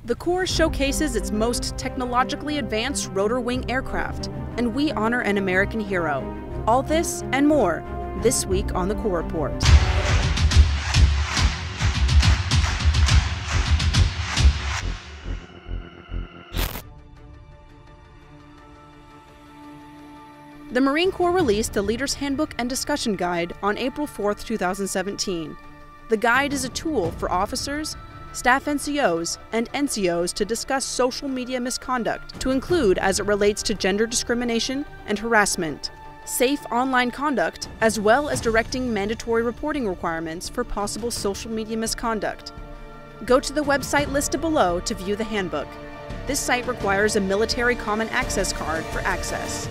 The Corps showcases its most technologically advanced rotor wing aircraft, and we honor an American hero. All this and more this week on the Corps Report. The Marine Corps released the Leader's Handbook and Discussion Guide on April 4, 2017. The guide is a tool for officers, staff NCOs, and NCOs to discuss social media misconduct, to include as it relates to gender discrimination and harassment, safe online conduct, as well as directing mandatory reporting requirements for possible social media misconduct. Go to the website listed below to view the handbook. This site requires a military common access card for access.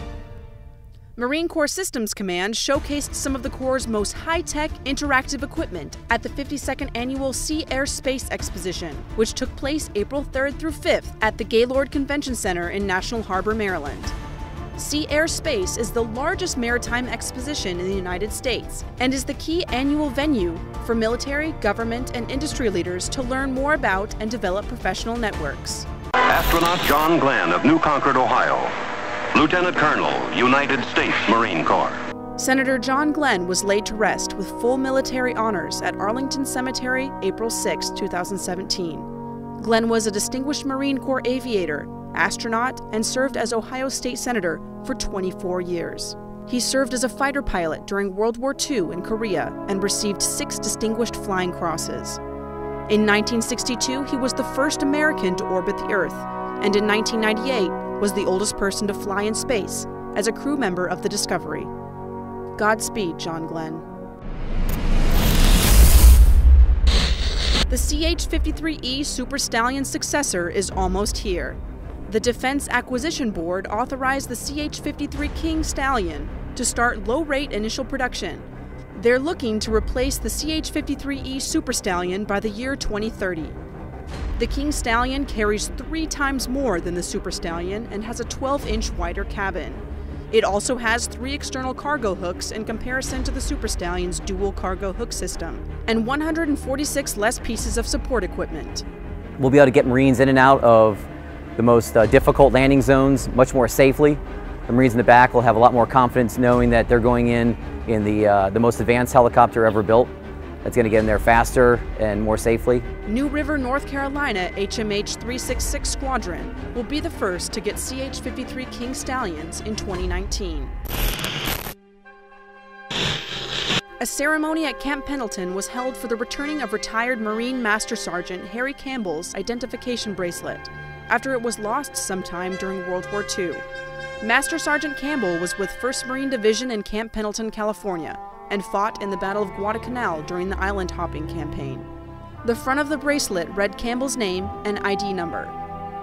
Marine Corps Systems Command showcased some of the Corps' most high-tech, interactive equipment at the 52nd Annual Air Space Exposition, which took place April 3rd through 5th at the Gaylord Convention Center in National Harbor, Maryland. Air Space is the largest maritime exposition in the United States and is the key annual venue for military, government, and industry leaders to learn more about and develop professional networks. Astronaut John Glenn of New Concord, Ohio. Lieutenant Colonel, United States Marine Corps. Senator John Glenn was laid to rest with full military honors at Arlington Cemetery, April 6, 2017. Glenn was a distinguished Marine Corps aviator, astronaut, and served as Ohio State Senator for 24 years. He served as a fighter pilot during World War II in Korea and received 6 distinguished flying crosses. In 1962, he was the first American to orbit the Earth, and in 1998, was the oldest person to fly in space as a crew member of the Discovery. Godspeed, John Glenn. The CH-53E Super Stallion successor is almost here. The Defense Acquisition Board authorized the CH-53 King Stallion to start low-rate initial production. They're looking to replace the CH-53E Super Stallion by the year 2030. The King Stallion carries 3 times more than the Super Stallion and has a 12-inch wider cabin. It also has 3 external cargo hooks in comparison to the Super Stallion's dual cargo hook system, and 146 less pieces of support equipment. We'll be able to get Marines in and out of the most difficult landing zones much more safely. The Marines in the back will have a lot more confidence knowing that they're going in the most advanced helicopter ever built. That's going to get in there faster and more safely. New River, North Carolina HMH 366 Squadron will be the first to get CH-53 King Stallions in 2019. A ceremony at Camp Pendleton was held for the returning of retired Marine Master Sergeant Harry Campbell's identification bracelet after it was lost sometime during World War II. Master Sergeant Campbell was with 1st Marine Division in Camp Pendleton, California, and fought in the Battle of Guadalcanal during the island hopping campaign. The front of the bracelet read Campbell's name and ID number.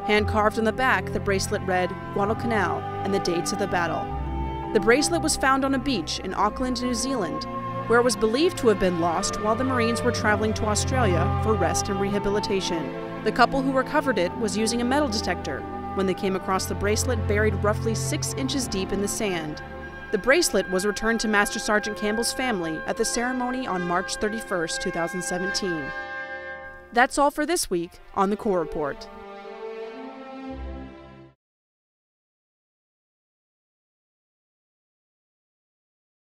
Hand-carved on the back, the bracelet read Guadalcanal and the dates of the battle. The bracelet was found on a beach in Auckland, New Zealand, where it was believed to have been lost while the Marines were traveling to Australia for rest and rehabilitation. The couple who recovered it was using a metal detector when they came across the bracelet buried roughly 6 inches deep in the sand. The bracelet was returned to Master Sergeant Campbell's family at the ceremony on March 31, 2017. That's all for this week on the Corps Report.